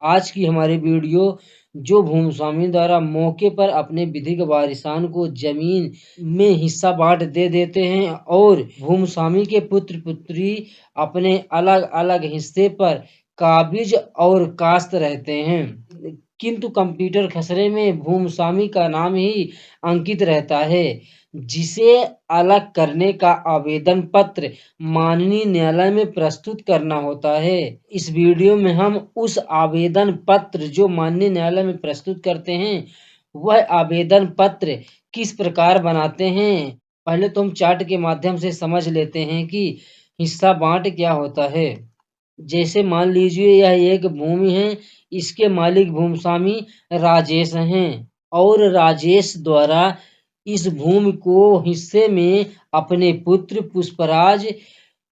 आज की हमारी वीडियो जो भूस्वामी द्वारा मौके पर अपने विधिक वारिसान को जमीन में हिस्सा बांट दे देते हैं और भूस्वामी के पुत्र पुत्री अपने अलग अलग हिस्से पर काबिज और कास्त रहते हैं, किंतु कंप्यूटर खसरे में भूस्वामी का नाम ही अंकित रहता है, जिसे अलग करने का आवेदन पत्र माननीय न्यायालय में प्रस्तुत करना होता है। इस वीडियो में हम उस आवेदन पत्र जो माननीय न्यायालय में प्रस्तुत करते हैं, वह आवेदन पत्र किस प्रकार बनाते हैं। पहले तो हम चार्ट के माध्यम से समझ लेते हैं कि हिस्सा बांट क्या होता है। जैसे मान लीजिए यह एक भूमि है, इसके मालिक भूस्वामी राजेश हैं और राजेश द्वारा इस भूमि को हिस्से में अपने पुत्र पुष्पराज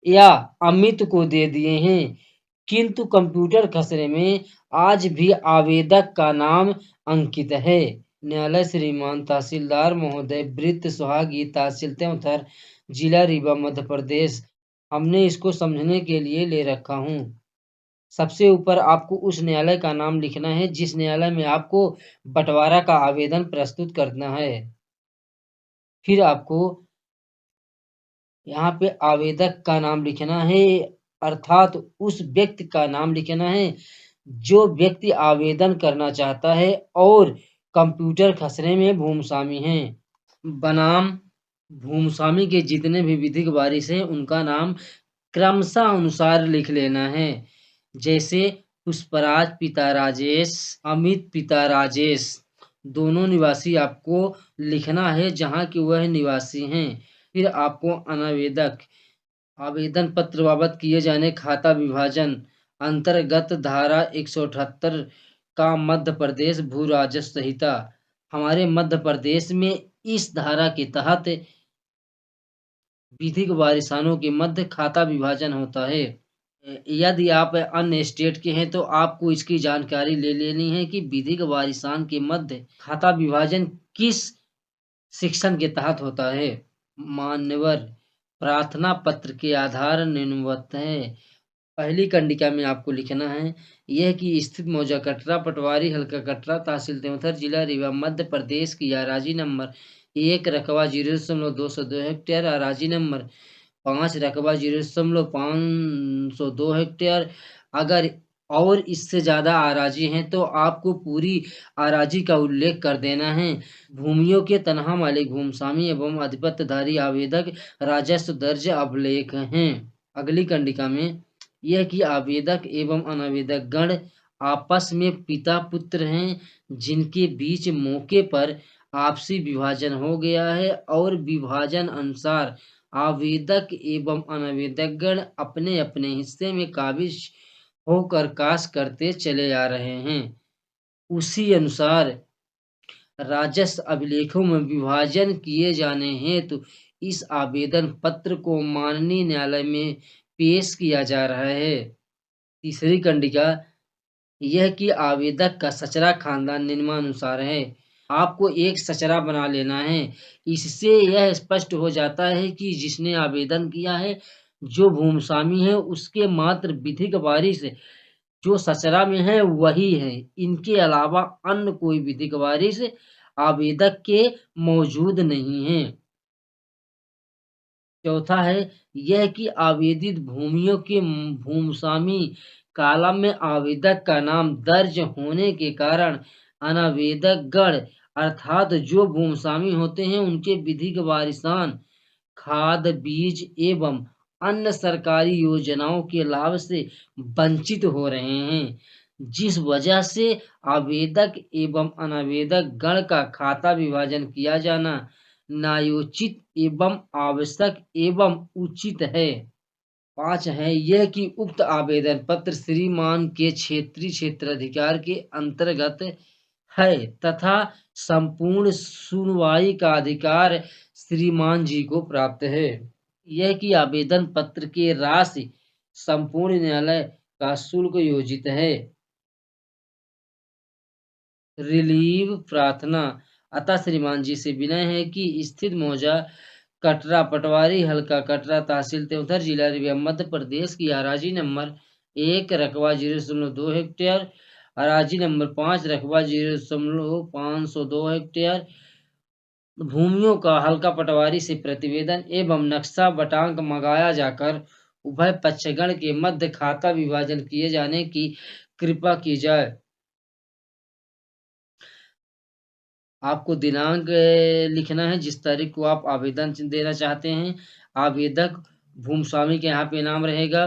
या अमित को दे दिए हैं, किंतु कंप्यूटर खसरे में आज भी आवेदक का नाम अंकित है। न्यायालय श्रीमान तहसीलदार महोदय वृत्त सुहागी तहसील त्योंथर जिला रीवा मध्य प्रदेश। हमने इसको समझने के लिए ले रखा हूँ। सबसे ऊपर आपको उस न्यायालय का नाम लिखना है जिस न्यायालय में आपको बंटवारा का आवेदन प्रस्तुत करना है। फिर आपको यहाँ पे आवेदक का नाम लिखना है, अर्थात उस व्यक्ति का नाम लिखना है जो व्यक्ति आवेदन करना चाहता है और कंप्यूटर खसरे में भूस्वामी हैं। बनाम भूस्वामी के जितने भी विधिक वारिस हैं उनका नाम क्रमशः अनुसार लिख लेना है। जैसे पुष्पराज पिता राजेश, अमित पिता राजेश, दोनों निवासी आपको लिखना है जहाँ के वह निवासी हैं। फिर आपको अनावेदक आवेदन पत्र बाबत किए जाने खाता विभाजन अंतर्गत धारा 178 का मध्य प्रदेश भू राजस्व संहिता। हमारे मध्य प्रदेश में इस धारा के तहत विधिक वारिसानों के मध्य खाता विभाजन होता है। यदि आप अन्य स्टेट के हैं तो आपको इसकी जानकारी ले लेनी है कि विधिक वारिसान के मध्य खाता विभाजन किस सेक्शन के तहत होता है। मान्यवर प्रार्थना पत्र के आधार निम्नवत है। पहली कंडिका में आपको लिखना है यह कि स्थित मौजा कटरा पटवारी हल्का कटरा तहसील त्योंथर जिला रीवा मध्य प्रदेश की अराजी नंबर 1 रकबा 0.202 हेक्टेयर, अराजी नंबर 5 रकबा 0.502 हेक्टेयर। अगर और इससे ज्यादा आराजी हैं तो आपको पूरी आराजी का उल्लेख कर देना है। भूमियों के तनहा मालिक भूस्वामी एवं अधिपत्यधारी आवेदक राजस्व दर्ज अभिलेख हैं। अगली कंडिका में यह कि आवेदक एवं अनावेदक गण आपस में पिता पुत्र हैं जिनके बीच मौके पर आपसी विभाजन हो गया है और विभाजन अनुसार आवेदक एवं अनावेदक गण अपने अपने हिस्से में काबिज होकर कास करते चले आ रहे हैं। उसी अनुसार राजस्व अभिलेखों में विभाजन किए जाने हेतु इस आवेदन पत्र को माननीय न्यायालय में पेश किया जा रहा है। तीसरी कंडिका यह कि आवेदक का सचरा खानदान निम्नानुसार है। आपको एक सचरा बना लेना है। इससे यह स्पष्ट हो जाता है कि जिसने आवेदन किया है जो भूस्वामी है उसके मात्र विधिक वारिस जो सचरा में है वही है। इनके अलावा अन्य कोई विधिक वारिस आवेदक के मौजूद नहीं है। चौथा है यह कि आवेदित भूमियों के भूस्वामी कालम में आवेदक का नाम दर्ज होने के कारण अनावेदक गण अर्थात जो भूस्वामी होते हैं उनके विधिक वारिसान खाद बीज एवं अन्य सरकारी योजनाओं के लाभ से वंचित हो रहे हैं, जिस वजह से आवेदक एवं अनावेदक गण का खाता विभाजन किया जाना न्यायोचित एवं आवश्यक एवं उचित है। 5 है यह कि उक्त आवेदन पत्र श्रीमान के क्षेत्रीय क्षेत्राधिकार के अंतर्गत है तथा संपूर्ण सुनवाई का अधिकार श्रीमान जी को प्राप्त है। यह कि आवेदन पत्र के राशि संपूर्ण न्यायालय का शुल्क योजित है। रिलीव प्रार्थना अतः श्रीमान जी से विनय है कि स्थित मौजा कटरा पटवारी हल्का कटरा तहसील त्योंथर जिला रीवा मध्य प्रदेश की अराजी नंबर 1 रकबा 0.2 हेक्टेयर, अराजी नंबर 5 रकबा 0.502 हेक्टेयर। भूमियों का हल्का पटवारी से प्रतिवेदन एवं नक्शा बटांक मंगाया जाकर उभय पक्षगण के मध्य खाता विभाजन किए जाने की कृपा की जाए। आपको दिनांक लिखना है जिस तारीख को आप आवेदन देना चाहते हैं। आवेदक भूमि स्वामी के यहाँ पे नाम रहेगा।